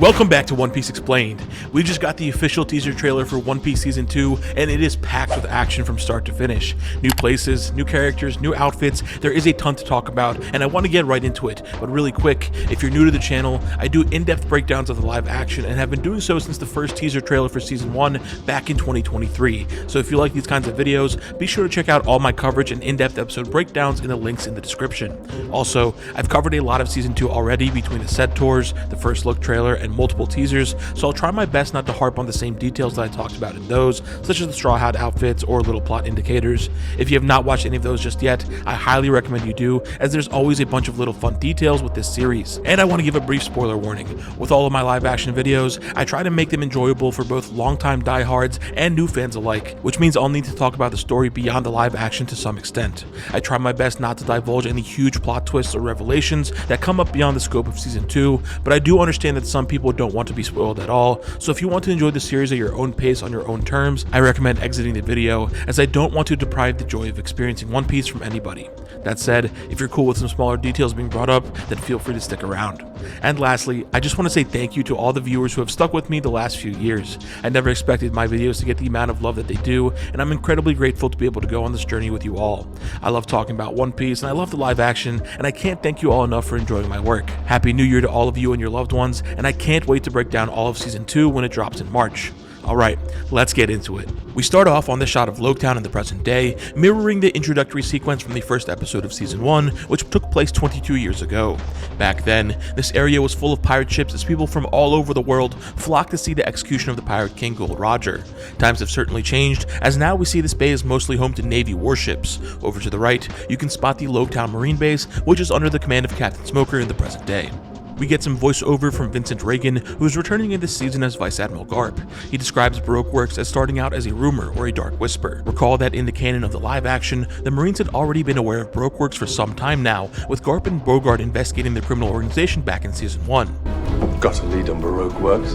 Welcome back to One Piece Explained. We just got the official teaser trailer for One Piece Season 2, and it is packed with action from start to finish. New places, new characters, new outfits, there is a ton to talk about, and I want to get right into it. But really quick, if you're new to the channel, I do in-depth breakdowns of the live action, and have been doing so since the first teaser trailer for Season 1 back in 2023. So if you like these kinds of videos, be sure to check out all my coverage and in-depth episode breakdowns in the links in the description. Also, I've covered a lot of Season 2 already between the set tours, the first look trailer, and multiple teasers, so I'll try my best not to harp on the same details that I talked about in those, such as the Straw Hat outfits or little plot indicators. If you have not watched any of those just yet, I highly recommend you do, as there's always a bunch of little fun details with this series. And I want to give a brief spoiler warning. With all of my live action videos, I try to make them enjoyable for both longtime diehards and new fans alike, which means I'll need to talk about the story beyond the live action to some extent. I try my best not to divulge any huge plot twists or revelations that come up beyond the scope of Season 2, but I do understand that some people don't want to be spoiled at all, so if you want to enjoy the series at your own pace on your own terms, I recommend exiting the video, as I don't want to deprive the joy of experiencing One Piece from anybody. That said, if you're cool with some smaller details being brought up, then feel free to stick around. And lastly, I just want to say thank you to all the viewers who have stuck with me the last few years. I never expected my videos to get the amount of love that they do, and I'm incredibly grateful to be able to go on this journey with you all. I love talking about One Piece, and I love the live action, and I can't thank you all enough for enjoying my work. Happy New Year to all of you and your loved ones, and I can't wait to break down all of Season 2 when it drops in March. Alright, let's get into it. We start off on the shot of Loguetown in the present day, mirroring the introductory sequence from the first episode of Season 1, which took place 22 years ago. Back then, this area was full of pirate ships as people from all over the world flocked to see the execution of the Pirate King Gold Roger. Times have certainly changed, as now we see this bay is mostly home to Navy warships. Over to the right, you can spot the Loguetown Marine Base, which is under the command of Captain Smoker in the present day. We get some voiceover from Vincent Reagan, who is returning in this season as Vice Admiral Garp. He describes Baroque Works as starting out as a rumor or a dark whisper. Recall that in the canon of the live action, the Marines had already been aware of Baroque Works for some time now, with Garp and Bogart investigating the criminal organization back in Season 1. Got a lead on Baroque Works?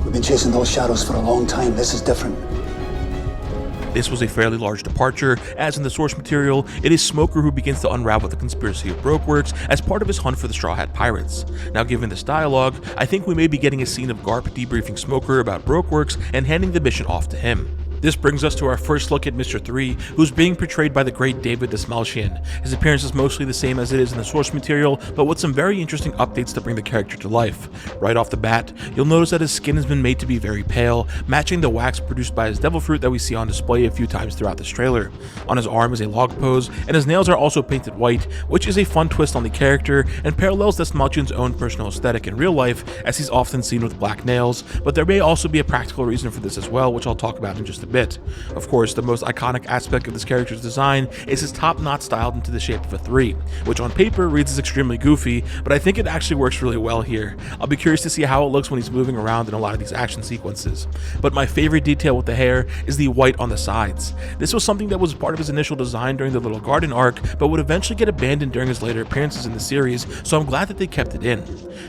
We've been chasing those shadows for a long time. This is different. This was a fairly large departure, as in the source material, it is Smoker who begins to unravel the conspiracy of Baroque Works as part of his hunt for the Straw Hat Pirates. Now, given this dialogue, I think we may be getting a scene of Garp debriefing Smoker about Baroque Works and handing the mission off to him. This brings us to our first look at Mr. 3, who's being portrayed by the great David Dastmalchian. His appearance is mostly the same as it is in the source material, but with some very interesting updates to bring the character to life. Right off the bat, you'll notice that his skin has been made to be very pale, matching the wax produced by his devil fruit that we see on display a few times throughout this trailer. On his arm is a log pose, and his nails are also painted white, which is a fun twist on the character and parallels Dastmalchian's own personal aesthetic in real life, as he's often seen with black nails, but there may also be a practical reason for this as well, which I'll talk about in just a bit. Of course, the most iconic aspect of this character's design is his top knot styled into the shape of a 3, which on paper reads as extremely goofy, but I think it actually works really well here. I'll be curious to see how it looks when he's moving around in a lot of these action sequences. But my favorite detail with the hair is the white on the sides. This was something that was part of his initial design during the Little Garden arc, but would eventually get abandoned during his later appearances in the series, so I'm glad that they kept it in.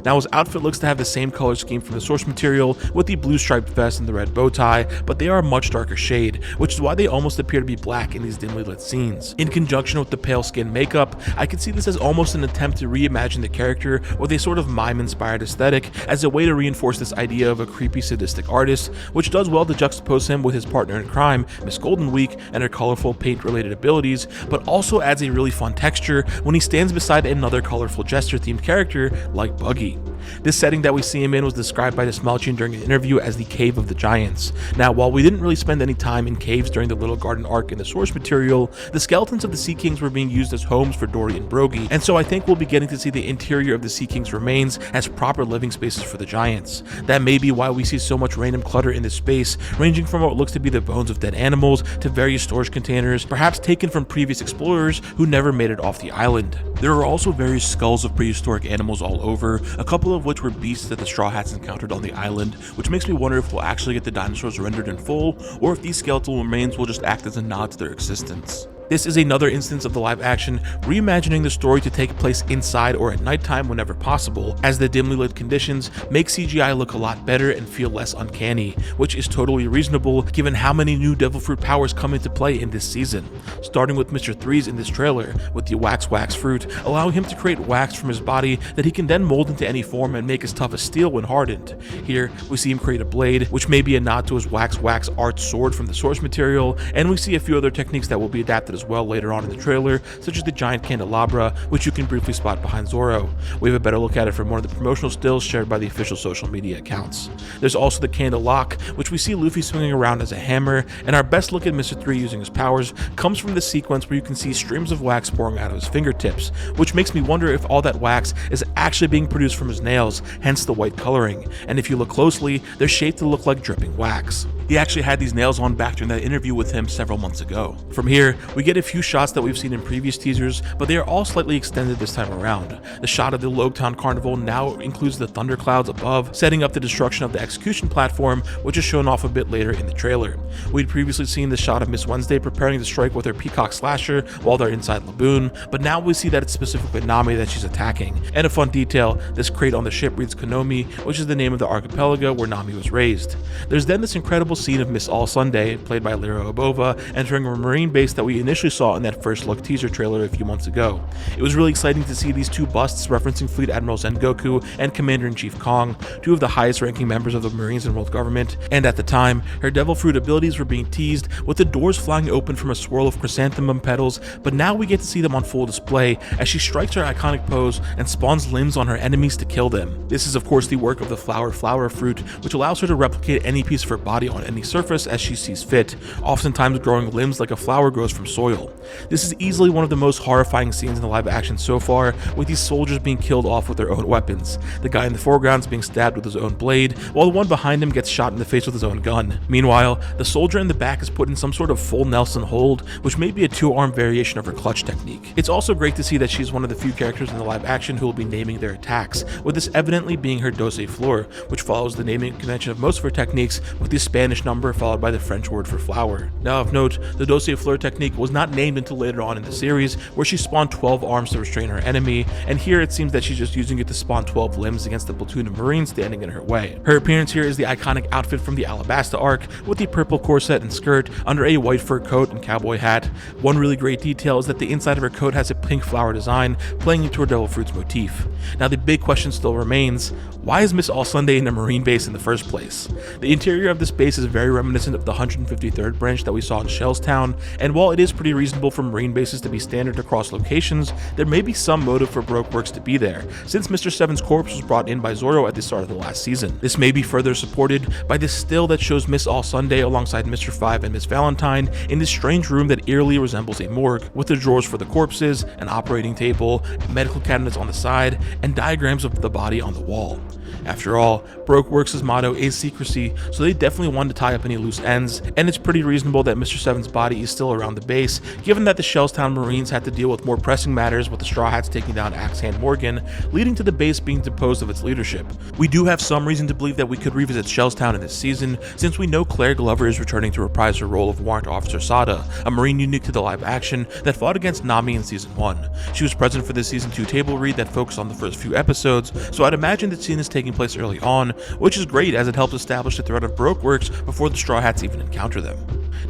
Now, his outfit looks to have the same color scheme from the source material, with the blue striped vest and the red bow tie, but they are a much darker shade, which is why they almost appear to be black in these dimly lit scenes. In conjunction with the pale skin makeup, I could see this as almost an attempt to reimagine the character with a sort of mime-inspired aesthetic as a way to reinforce this idea of a creepy, sadistic artist, which does well to juxtapose him with his partner in crime, Miss Goldenweek, and her colorful paint-related abilities, but also adds a really fun texture when he stands beside another colorful jester-themed character like Buggy. This setting that we see him in was described by Dastmalchian during an interview as the Cave of the Giants. Now, while we didn't really spend any time in caves during the Little Garden arc in the source material, the skeletons of the Sea Kings were being used as homes for Dory and Brogy, and so I think we'll be getting to see the interior of the Sea King's remains as proper living spaces for the Giants. That may be why we see so much random clutter in this space, ranging from what looks to be the bones of dead animals to various storage containers, perhaps taken from previous explorers who never made it off the island. There are also various skulls of prehistoric animals all over, a couple of which were beasts that the Straw Hats encountered on the island, which makes me wonder if we'll actually get the dinosaurs rendered in full, or if these skeletal remains will just act as a nod to their existence. This is another instance of the live action reimagining the story to take place inside or at nighttime whenever possible, as the dimly lit conditions make CGI look a lot better and feel less uncanny, which is totally reasonable given how many new Devil Fruit powers come into play in this season, starting with Mr. Threes in this trailer with the Wax Fruit, allowing him to create wax from his body that he can then mold into any form and make as tough as steel when hardened. Here, we see him create a blade, which may be a nod to his Wax art sword from the source material, and we see a few other techniques that will be adapted as well later on in the trailer, such as the giant candelabra, which you can briefly spot behind Zoro. We have a better look at it from one of the promotional stills shared by the official social media accounts. There's also the candle lock, which we see Luffy swinging around as a hammer, and our best look at Mr. 3 using his powers comes from the sequence where you can see streams of wax pouring out of his fingertips, which makes me wonder if all that wax is actually being produced from his nails, hence the white coloring, and if you look closely, they're shaped to look like dripping wax. He actually had these nails on back during that interview with him several months ago. From here, we get a few shots that we've seen in previous teasers, but they are all slightly extended this time around. The shot of the Logtown Carnival now includes the thunderclouds above, setting up the destruction of the execution platform, which is shown off a bit later in the trailer. We'd previously seen the shot of Miss Wednesday preparing to strike with her Peacock Slasher while they're inside Laboon, but now we see that it's specifically Nami that she's attacking. And a fun detail, this crate on the ship reads Konomi, which is the name of the archipelago where Nami was raised. There's then this incredible scene of Miss All Sunday, played by Lyra Obova, entering a marine base that we initially saw in that first look teaser trailer a few months ago. It was really exciting to see these two busts referencing Fleet Admiral Sengoku and Commander-in-Chief Kong, two of the highest ranking members of the Marines and world government, and at the time, her Devil Fruit abilities were being teased with the doors flying open from a swirl of chrysanthemum petals, but now we get to see them on full display as she strikes her iconic pose and spawns limbs on her enemies to kill them. This is of course the work of the flower fruit, which allows her to replicate any piece of her body on any surface as she sees fit, oftentimes growing limbs like a flower grows from soil. This is easily one of the most horrifying scenes in the live action so far, with these soldiers being killed off with their own weapons. The guy in the foreground is being stabbed with his own blade, while the one behind him gets shot in the face with his own gun. Meanwhile, the soldier in the back is put in some sort of full Nelson hold, which may be a two-arm variation of her clutch technique. It's also great to see that she's one of the few characters in the live action who will be naming their attacks, with this evidently being her Dose Fleur, which follows the naming convention of most of her techniques, with the Spanish number followed by the French word for flower. Now of note, the Dose Fleur technique was not named until later on in the series, where she spawned 12 arms to restrain her enemy, and here it seems that she's just using it to spawn 12 limbs against the platoon of Marines standing in her way. Her appearance here is the iconic outfit from the Alabasta arc, with the purple corset and skirt under a white fur coat and cowboy hat. One really great detail is that the inside of her coat has a pink flower design, playing into her Devil Fruits motif. Now the big question still remains, why is Miss All Sunday in a Marine base in the first place? The interior of this base is very reminiscent of the 153rd branch that we saw in Shellstown, and while it is pretty reasonable for Marine bases to be standard across locations, there may be some motive for Broke Works to be there, since Mr. Seven's corpse was brought in by Zoro at the start of the last season. This may be further supported by this still that shows Miss All Sunday alongside Mr. 5 and Miss Valentine in this strange room that eerily resembles a morgue, with the drawers for the corpses, an operating table, medical cabinets on the side, and diagrams of the body on the wall. After all, Broke Works' motto is secrecy, so they definitely wanted to tie up any loose ends, and it's pretty reasonable that Mr. Seven's body is still around the base, given that the Shellstown Marines had to deal with more pressing matters with the Straw Hats taking down Axe Hand Morgan, leading to the base being deposed of its leadership. We do have some reason to believe that we could revisit Shellstown in this season, since we know Claire Glover is returning to reprise her role of Warrant Officer Sada, a Marine unique to the live action that fought against Nami in Season 1. She was present for the Season 2 table read that focused on the first few episodes, so I'd imagine that scene is taking place early on, which is great as it helps establish the threat of Broke Works before the Straw Hats even encounter them.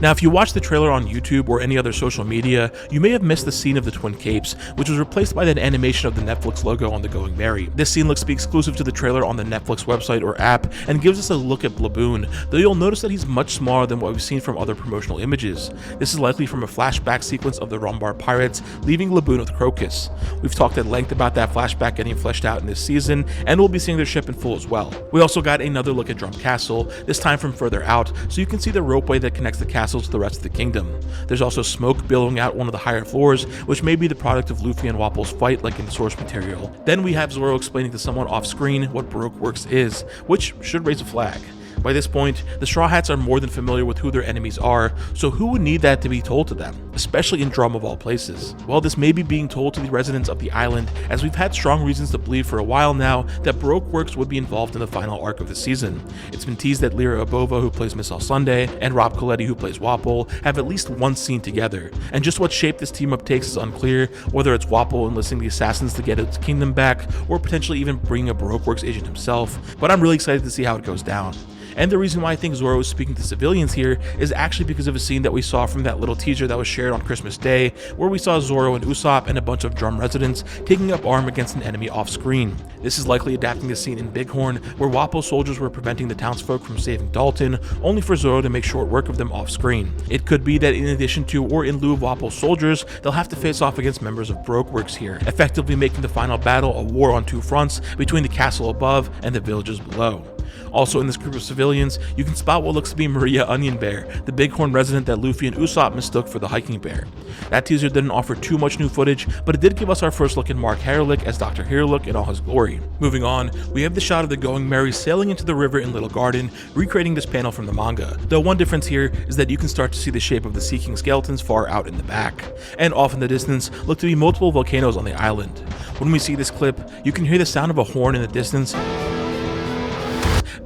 Now, if you watch the trailer on YouTube or any other social media, you may have missed the scene of the Twin Capes, which was replaced by that animation of the Netflix logo on the Going Merry. This scene looks to be exclusive to the trailer on the Netflix website or app, and gives us a look at Laboon, though you'll notice that he's much smaller than what we've seen from other promotional images. This is likely from a flashback sequence of the Rumbar Pirates leaving Laboon with Crocus. We've talked at length about that flashback getting fleshed out in this season, and we'll be seeing their ship in full as well. We also got another look at Drum Castle, this time from further out, so you can see the ropeway that connects the castle to the rest of the kingdom. There's also smoke billowing out one of the higher floors, which may be the product of Luffy and Wapple's fight like in the source material. Then we have Zoro explaining to someone off screen what Broke Works is, which should raise a flag. By this point, the Straw Hats are more than familiar with who their enemies are, so who would need that to be told to them, especially in Drum of all places? Well, this may be being told to the residents of the island, as we've had strong reasons to believe for a while now that Baroque Works would be involved in the final arc of the season. It's been teased that Lyra Abova, who plays Miss Sunday, and Rob Coletti, who plays Wapol, have at least one scene together, and just what shape this team up takes is unclear, whether it's Wapol enlisting the assassins to get its kingdom back, or potentially even bringing a Baroque Works agent himself, but I'm really excited to see how it goes down. And the reason why I think Zoro is speaking to civilians here is actually because of a scene that we saw from that little teaser that was shared on Christmas Day, where we saw Zoro and Usopp and a bunch of Drum residents taking up arm against an enemy off screen. This is likely adapting the scene in Bighorn, where Wapol soldiers were preventing the townsfolk from saving Dalton, only for Zoro to make short work of them off screen. It could be that in addition to or in lieu of Wapol soldiers, they'll have to face off against members of Baroque Works here, effectively making the final battle a war on two fronts between the castle above and the villages below. Also in this group of civilians, you can spot what looks to be Maria Onion Bear, the Bighorn resident that Luffy and Usopp mistook for the hiking bear. That teaser didn't offer too much new footage, but it did give us our first look at Mark Herelick as Dr. Herelick in all his glory. Moving on, we have the shot of the Going Merry sailing into the river in Little Garden, recreating this panel from the manga, though one difference here is that you can start to see the shape of the Sea King skeletons far out in the back, and off in the distance look to be multiple volcanoes on the island. When we see this clip, you can hear the sound of a horn in the distance,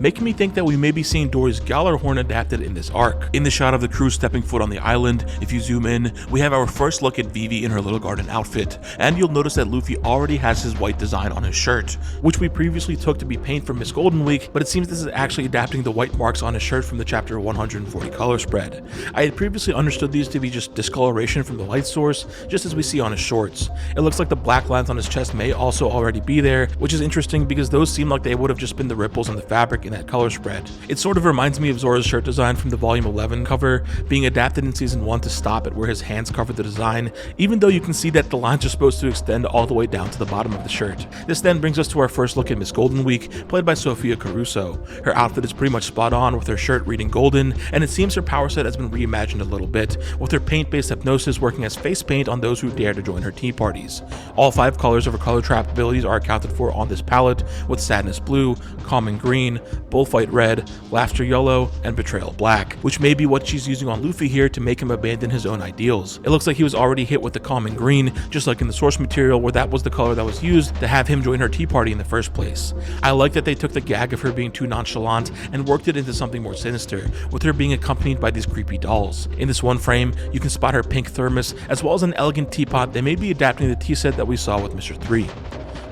making me think that we may be seeing Dory's Gjallarhorn adapted in this arc. In the shot of the crew stepping foot on the island, if you zoom in, we have our first look at Vivi in her Little Garden outfit, and you'll notice that Luffy already has his white design on his shirt, which we previously took to be paint from Miss Golden Week, but it seems this is actually adapting the white marks on his shirt from the chapter 140 color spread. I had previously understood these to be just discoloration from the light source, just as we see on his shorts. It looks like the black lines on his chest may also already be there, which is interesting because those seem like they would have just been the ripples on the fabric in that color spread. It sort of reminds me of Zoro's shirt design from the volume 11 cover, being adapted in season 1 to stop at where his hands cover the design, even though you can see that the lines are supposed to extend all the way down to the bottom of the shirt. This then brings us to our first look at Miss Golden Week, played by Sophia Caruso. Her outfit is pretty much spot on, with her shirt reading golden, and it seems her power set has been reimagined a little bit, with her paint-based hypnosis working as face paint on those who dare to join her tea parties. All 5 colors of her color trap abilities are accounted for on this palette, with Sadness Blue, Calming Green, Bullfight Red, Laughter Yellow, and Betrayal Black, which may be what she's using on Luffy here to make him abandon his own ideals. It looks like he was already hit with the Calming Green, just like in the source material where that was the color that was used to have him join her tea party in the first place. I like that they took the gag of her being too nonchalant and worked it into something more sinister, with her being accompanied by these creepy dolls. In this one frame, you can spot her pink thermos, as well as an elegant teapot that may be adapting the tea set that we saw with Mr. 3.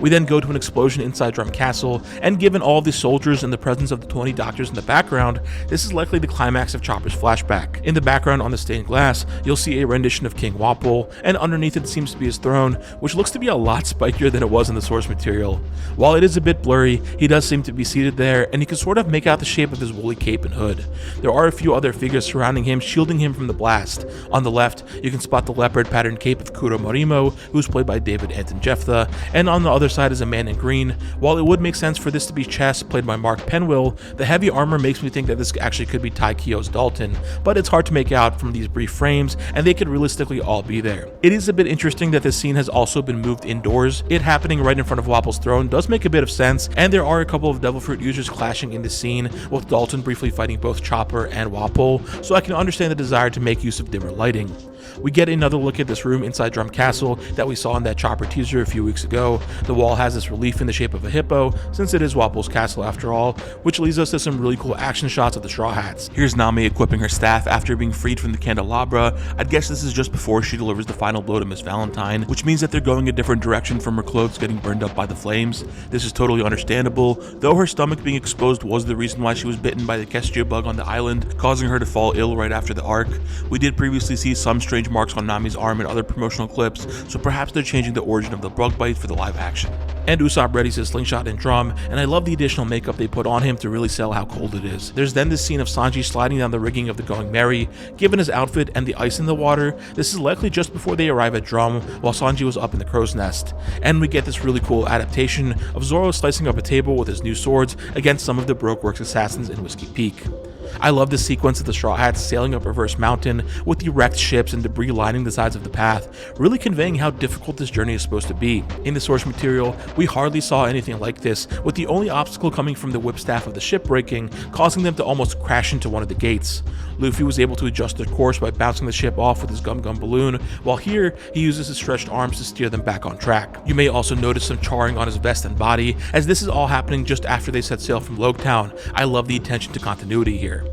We then go to an explosion inside Drum Castle, and given all the soldiers and the presence of the 20 doctors in the background, this is likely the climax of Chopper's flashback. In the background on the stained glass, you'll see a rendition of King Wapol, and underneath it seems to be his throne, which looks to be a lot spikier than it was in the source material. While it is a bit blurry, he does seem to be seated there, and you can sort of make out the shape of his woolly cape and hood. There are a few other figures surrounding him, shielding him from the blast. On the left, you can spot the leopard patterned cape of Kuro Morimo, who's played by David Anton Jephthah, and on the other side is a man in green. While it would make sense for this to be Chess, played by Mark Penwill, the heavy armor makes me think that this actually could be Taikyo's Dalton, but it's hard to make out from these brief frames, and they could realistically all be there. It is a bit interesting that this scene has also been moved indoors. It happening right in front of Wapol's throne does make a bit of sense, and there are a couple of Devil Fruit users clashing in this scene, with Dalton briefly fighting both Chopper and Wapol, so I can understand the desire to make use of dimmer lighting. We get another look at this room inside Drum Castle that we saw in that Chopper teaser a few weeks ago. The wall has this relief in the shape of a hippo, since it is Wapol's castle after all, which leads us to some really cool action shots of the Straw Hats. Here's Nami equipping her staff after being freed from the candelabra. I'd guess this is just before she delivers the final blow to Miss Valentine, which means that they're going a different direction from her clothes getting burned up by the flames. This is totally understandable, though her stomach being exposed was the reason why she was bitten by the Kestia bug on the island, causing her to fall ill right after the arc. We did previously see some strange marks on Nami's arm in other promotional clips, so perhaps they're changing the origin of the bug bite for the live action. And Usopp readies his slingshot and drum, and I love the additional makeup they put on him to really sell how cold it is. There's then this scene of Sanji sliding down the rigging of the Going Merry. Given his outfit and the ice in the water, this is likely just before they arrive at Drum, while Sanji was up in the crow's nest. And we get this really cool adaptation of Zoro slicing up a table with his new swords against some of the Baroque Works assassins in Whiskey Peak. I love the sequence of the Straw Hats sailing up Reverse Mountain with the wrecked ships and debris lining the sides of the path, really conveying how difficult this journey is supposed to be. In the source material, we hardly saw anything like this, with the only obstacle coming from the whipstaff of the ship breaking, causing them to almost crash into one of the gates. Luffy was able to adjust their course by bouncing the ship off with his Gum Gum balloon, while here he uses his stretched arms to steer them back on track. You may also notice some charring on his vest and body, as this is all happening just after they set sail from Loguetown. I love the attention to continuity here.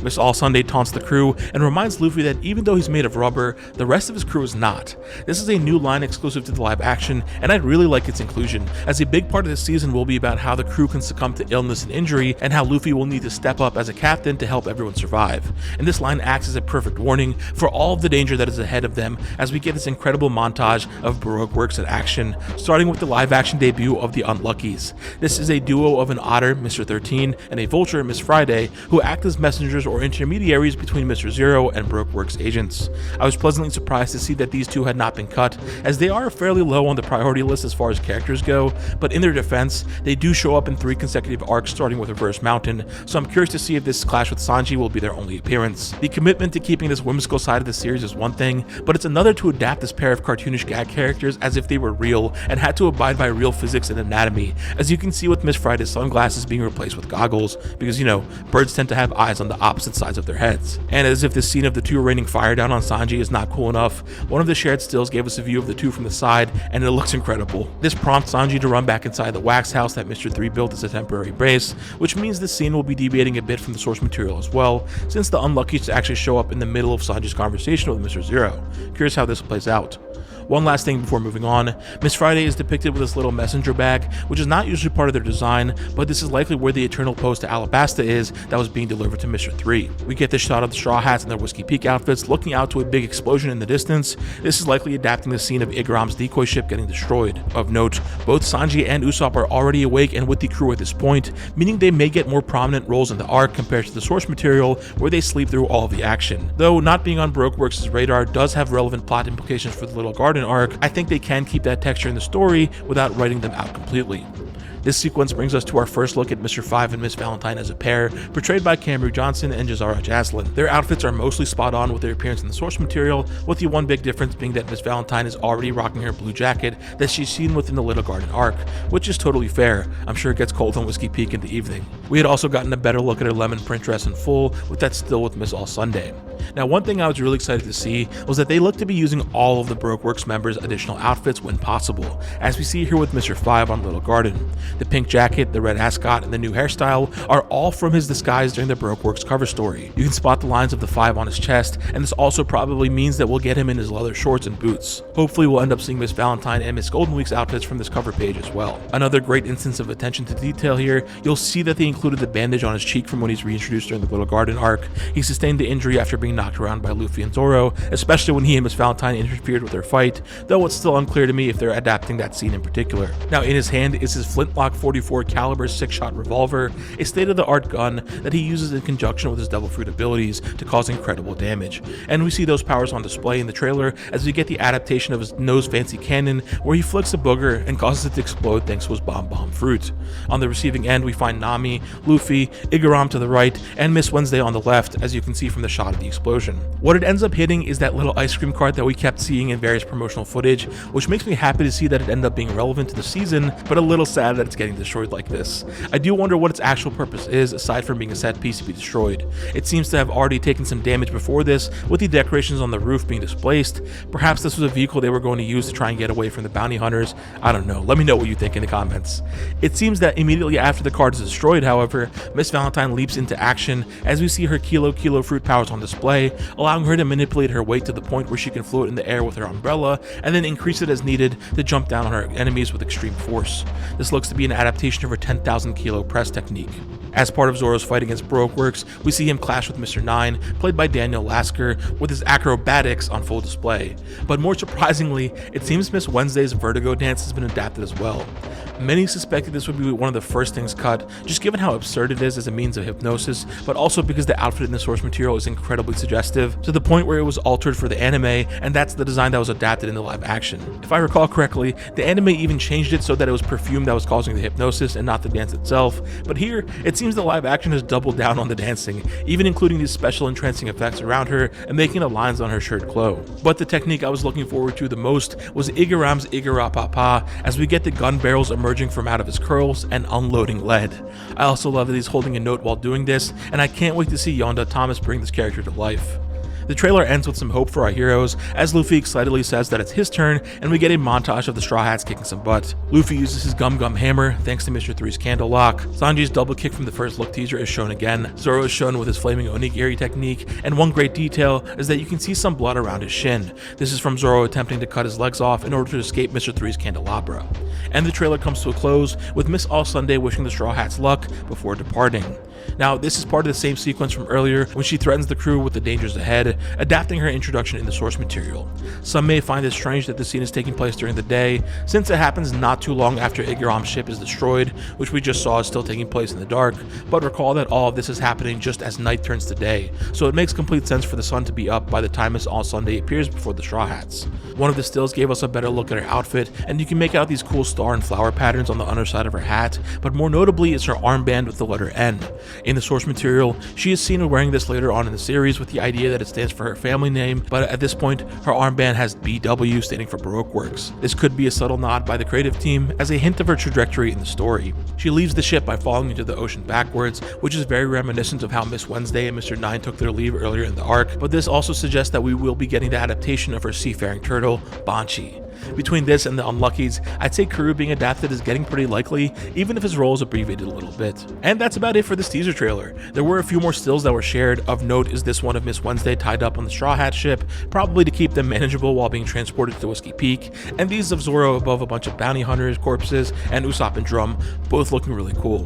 Miss All Sunday taunts the crew and reminds Luffy that even though he's made of rubber, the rest of his crew is not. This is a new line exclusive to the live action, and I'd really like its inclusion, as a big part of this season will be about how the crew can succumb to illness and injury, and how Luffy will need to step up as a captain to help everyone survive. And this line acts as a perfect warning for all of the danger that is ahead of them, as we get this incredible montage of Baroque works in action, starting with the live action debut of the Unluckies. This is a duo of an otter, Mr. 13, and a vulture, Miss Friday, who act as messengers or intermediaries between Mr. Zero and Baroque Works agents. I was pleasantly surprised to see that these two had not been cut, as they are fairly low on the priority list as far as characters go, but in their defense, they do show up in 3 consecutive arcs starting with Reverse Mountain, so I'm curious to see if this clash with Sanji will be their only appearance. The commitment to keeping this whimsical side of the series is one thing, but it's another to adapt this pair of cartoonish gag characters as if they were real and had to abide by real physics and anatomy, as you can see with Miss Friday's sunglasses being replaced with goggles, because birds tend to have eyes on the opposite sides of their heads. And as if this scene of the two raining fire down on Sanji is not cool enough, one of the shared stills gave us a view of the two from the side, and it looks incredible. This prompts Sanji to run back inside the wax house that Mr. 3 built as a temporary base, which means this scene will be deviating a bit from the source material as well, since the Unluckies actually show up in the middle of Sanji's conversation with Mr. Zero. Curious how this plays out. One last thing before moving on, Miss Friday is depicted with this little messenger bag, which is not usually part of their design, but this is likely where the Eternal Post to Alabasta is that was being delivered to Mr. 3. We get this shot of the Straw Hats in their Whiskey Peak outfits looking out to a big explosion in the distance. This is likely adapting the scene of Igaram's decoy ship getting destroyed. Of note, both Sanji and Usopp are already awake and with the crew at this point, meaning they may get more prominent roles in the arc compared to the source material where they sleep through all of the action. Though not being on Baroque Works' radar does have relevant plot implications for the Little Garden arc, I think they can keep that texture in the story without writing them out completely. This sequence brings us to our first look at Mr. 5 and Miss Valentine as a pair, portrayed by Camry Johnson and Jazara Jaslyn. Their outfits are mostly spot on with their appearance in the source material, with the one big difference being that Miss Valentine is already rocking her blue jacket that she's seen within the Little Garden arc, which is totally fair. I'm sure it gets cold on Whiskey Peak in the evening. We had also gotten a better look at her lemon print dress in full, with that still with Miss All Sunday. Now, one thing I was really excited to see was that they look to be using all of the Baroque Works members' additional outfits when possible, as we see here with Mr. 5 on Little Garden. The pink jacket, the red ascot, and the new hairstyle are all from his disguise during the Baroque Works cover story. You can spot the lines of the 5 on his chest, and this also probably means that we'll get him in his leather shorts and boots. Hopefully we'll end up seeing Miss Valentine and Miss Golden Week's outfits from this cover page as well. Another great instance of attention to detail here, you'll see that they included the bandage on his cheek from when he's reintroduced during the Little Garden arc. He sustained the injury after being knocked around by Luffy and Zoro, especially when he and Miss Valentine interfered with their fight, though it's still unclear to me if they're adapting that scene in particular. Now, in his hand is his Flintlock 44 caliber 6-shot revolver, a state-of-the-art gun that he uses in conjunction with his Devil Fruit abilities to cause incredible damage. And we see those powers on display in the trailer as we get the adaptation of his nose fancy cannon, where he flicks a booger and causes it to explode thanks to his bomb fruit. On the receiving end, we find Nami, Luffy, Igaram to the right, and Miss Wednesday on the left, as you can see from the shot of the explosion. What it ends up hitting is that little ice cream cart that we kept seeing in various promotional footage, which makes me happy to see that it ended up being relevant to the season, but a little sad that it's getting destroyed like this. I do wonder what its actual purpose is, aside from being a set piece to be destroyed. It seems to have already taken some damage before this, with the decorations on the roof being displaced. Perhaps this was a vehicle they were going to use to try and get away from the bounty hunters. I don't know, let me know what you think in the comments. It seems that immediately after the cart is destroyed, however, Miss Valentine leaps into action as we see her Kilo fruit powers on display, allowing her to manipulate her weight to the point where she can float in the air with her umbrella, and then increase it as needed to jump down on her enemies with extreme force. This looks to be an adaptation of her 10,000 kilo press technique. As part of Zoro's fight against Baroque Works, we see him clash with Mr. 9, played by Daniel Lasker, with his acrobatics on full display. But more surprisingly, it seems Miss Wednesday's Vertigo dance has been adapted as well. Many suspected this would be one of the first things cut, just given how absurd it is as a means of hypnosis, but also because the outfit in the source material is incredibly suggestive, to the point where it was altered for the anime, and that's the design that was adapted in the live action. If I recall correctly, the anime even changed it so that it was perfume that was causing the hypnosis and not the dance itself, but here, it seems seems the live action has doubled down on the dancing, even including these special entrancing effects around her and making the lines on her shirt glow. But the technique I was looking forward to the most was Igaram's Igara Papa, as we get the gun barrels emerging from out of his curls and unloading lead. I also love that he's holding a note while doing this, and I can't wait to see Yonda Thomas bring this character to life. The trailer ends with some hope for our heroes, as Luffy excitedly says that it's his turn, and we get a montage of the Straw Hats kicking some butt. Luffy uses his Gum Gum Hammer thanks to Mr. 3's Candle Lock. Sanji's double kick from the first look teaser is shown again. Zoro is shown with his flaming onigiri technique, and one great detail is that you can see some blood around his shin. This is from Zoro attempting to cut his legs off in order to escape Mr. 3's candelabra. And the trailer comes to a close with Miss All Sunday wishing the Straw Hats luck before departing. Now, this is part of the same sequence from earlier when she threatens the crew with the dangers ahead, adapting her introduction in the source material. Some may find it strange that the scene is taking place during the day, since it happens not too long after Igaram's ship is destroyed, which we just saw is still taking place in the dark, but recall that all of this is happening just as night turns to day, so it makes complete sense for the sun to be up by the time Miss All Sunday appears before the Straw Hats. One of the stills gave us a better look at her outfit, and you can make out these cool star and flower patterns on the underside of her hat, but more notably is her armband with the letter N. In the source material, she is seen wearing this later on in the series with the idea that it stands for her family name, but at this point, her armband has BW standing for Baroque Works. This could be a subtle nod by the creative team as a hint of her trajectory in the story. She leaves the ship by falling into the ocean backwards, which is very reminiscent of how Miss Wednesday and Mr. 9 took their leave earlier in the arc, but this also suggests that we will be getting the adaptation of her seafaring turtle, Banshee. Between this and the Unluckies, I'd say Karoo being adapted is getting pretty likely, even if his role is abbreviated a little bit. And that's about it for this teaser trailer. There were a few more stills that were shared. Of note is this one of Miss Wednesday tied up on the Straw Hat ship, probably to keep them manageable while being transported to Whiskey Peak, and these of Zoro above a bunch of bounty hunters, corpses, and Usopp and Drum, both looking really cool.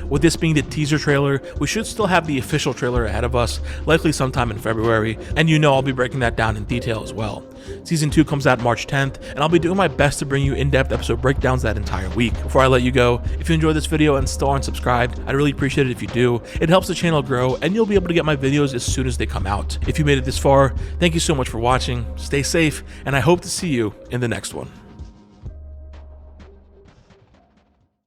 With this being the teaser trailer, we should still have the official trailer ahead of us, likely sometime in February, and you know I'll be breaking that down in detail as well. Season 2 comes out March 10th, and I'll be doing my best to bring you in-depth episode breakdowns that entire week. Before I let you go, if you enjoyed this video and still aren't subscribed, I'd really appreciate it if you do. It helps the channel grow, and you'll be able to get my videos as soon as they come out. If you made it this far, thank you so much for watching, stay safe, and I hope to see you in the next one.